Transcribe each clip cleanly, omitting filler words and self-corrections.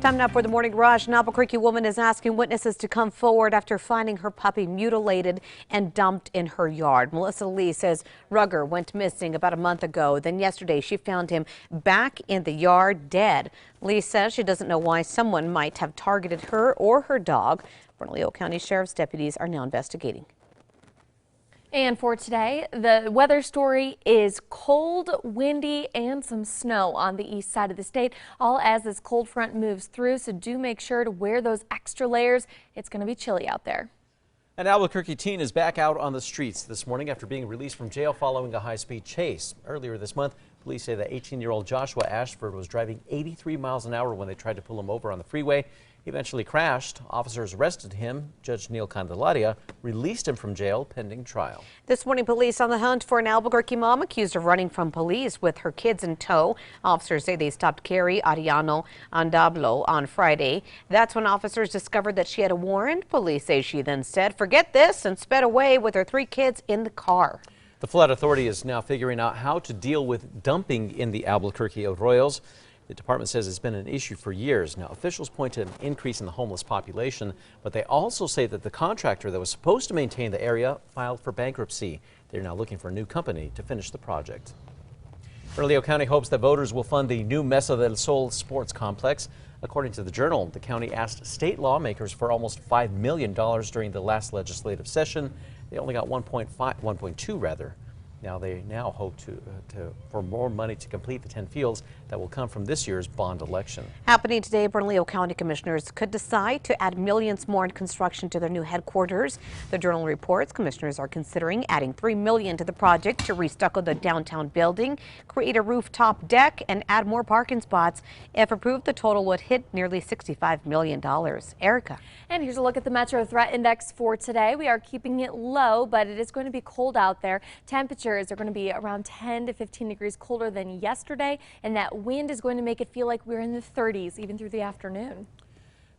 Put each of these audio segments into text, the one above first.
Time now for the morning rush. An Albuquerque woman is asking witnesses to come forward after finding her puppy mutilated and dumped in her yard. Melissa Lee says Rugger went missing about a month ago. Then yesterday she found him back in the yard dead. Lee says she doesn't know why someone might have targeted her or her dog. Bernalillo County Sheriff's deputies are now investigating. And for today, the weather story is cold, windy, and some snow on the east side of the state, all as this cold front moves through. So do make sure to wear those extra layers. It's going to be chilly out there. An Albuquerque teen is back out on the streets this morning after being released from jail following a high-speed chase. Earlier this month, police say that 18-year-old Joshua Ashford was driving 83 miles an hour when they tried to pull him over on the freeway. He eventually crashed. Officers arrested him. Judge Neil Candelaria released him from jail pending trial. This morning, police on the hunt for an Albuquerque mom accused of running from police with her kids in tow. Officers say they stopped Carrie Ariano Andablo on Friday. That's when officers discovered that she had a warrant. Police say she then said, "Forget this," and sped away with her 3 kids in the car. The Flood Authority is now figuring out how to deal with dumping in the Albuquerque arroyos. The department says it's been an issue for years. Now, officials point to an increase in the homeless population, but they also say that the contractor that was supposed to maintain the area filed for bankruptcy. They're now looking for a new company to finish the project. Bernalillo County hopes that voters will fund the new Mesa del Sol sports complex. According to the Journal, the county asked state lawmakers for almost $5 million during the last legislative session. They only got 1.2 rather. Now they hope for more money to complete the 10 fields that will come from this year's bond election. Happening today, Bernalillo County commissioners could decide to add millions more in construction to their new headquarters. The Journal reports commissioners are considering adding $3 million to the project to restucco the downtown building, create a rooftop deck, and add more parking spots. If approved, the total would hit nearly $65 million. Erica. And here's a look at the Metro Threat Index for today. We are keeping it low, but it is going to be cold out there. Temperatures are going to be around 10 to 15 degrees colder than yesterday, and that wind is going to make it feel like we're in the 30s even through the afternoon.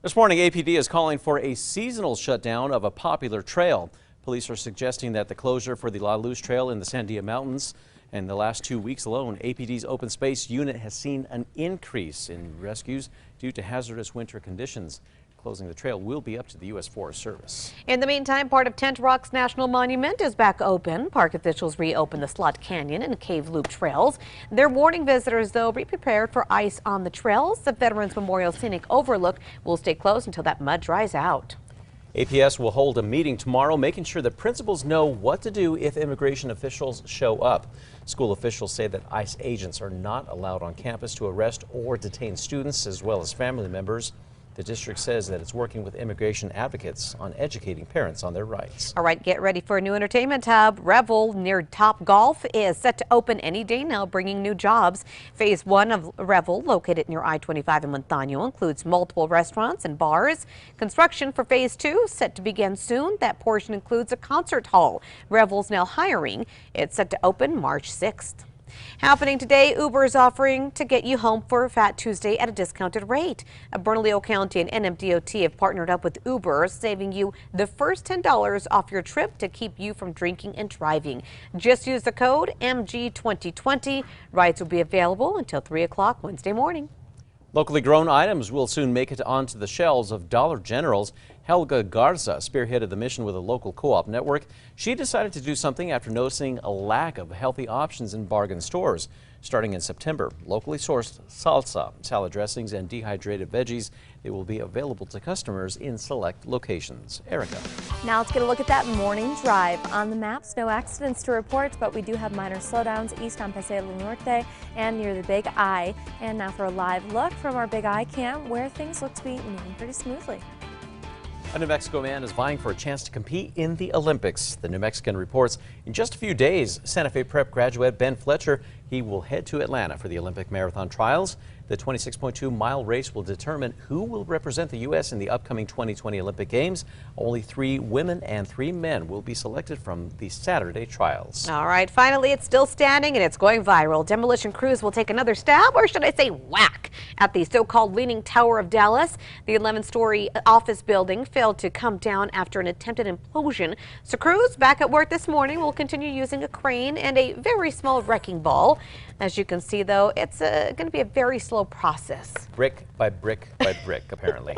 This morning, APD is calling for a seasonal shutdown of a popular trail. Police are suggesting that the closure for the La Luz Trail in the Sandia Mountains. In the last 2 weeks alone, APD's open space unit has seen an increase in rescues due to hazardous winter conditions. Closing the trail will be up to the U.S. Forest Service. In the meantime, part of Tent Rocks National Monument is back open. Park officials reopened the Slot Canyon and Cave Loop trails. They're warning visitors, though, be prepared for ice on the trails. The Veterans Memorial Scenic Overlook will stay closed until that mud dries out. APS will hold a meeting tomorrow, making sure that principals know what to do if immigration officials show up. School officials say that ICE agents are not allowed on campus to arrest or detain students as well as family members. The district says that it's working with immigration advocates on educating parents on their rights. All right, get ready for a new entertainment hub. Revel near Top Golf is set to open any day now, bringing new jobs. Phase 1 of Revel, located near I-25 in Montano, includes multiple restaurants and bars. Construction for Phase 2 set to begin soon. That portion includes a concert hall. Revel's now hiring. It's set to open March 6th. Happening today, Uber is offering to get you home for Fat Tuesday at a discounted rate. Bernalillo County and NMDOT have partnered up with Uber, saving you the first $10 off your trip to keep you from drinking and driving. Just use the code MG2020. Rides will be available until 3 o'clock Wednesday morning. Locally grown items will soon make it onto the shelves of Dollar General's. Helga Garza spearheaded the mission with a local co-op network. She decided to do something after noticing a lack of healthy options in bargain stores. Starting in September, locally sourced salsa, salad dressings, and dehydrated veggies, they will be available to customers in select locations. Erica. Now let's get a look at that morning drive. On the maps, no accidents to report, but we do have minor slowdowns east on Paseo del Norte and near the Big I. And now for a live look from our Big I cam, where things look to be moving pretty smoothly. A New Mexico man is vying for a chance to compete in the Olympics. The New Mexican reports in just a few days, Santa Fe Prep graduate Ben Fletcher, he will head to Atlanta for the Olympic marathon trials. The 26.2-mile race will determine who will represent the U.S. in the upcoming 2020 Olympic Games. Only 3 women and 3 men will be selected from the Saturday trials. All right, finally, it's still standing and it's going viral. Demolition crews will take another stab, or should I say whack, at the so-called Leaning Tower of Dallas. The 11-story office building failed to come down after an attempted implosion. So crews back at work this morning will continue using a crane and a very small wrecking ball. Revel. As you can see, though, it's going to be a very slow process. Brick by brick by brick, apparently.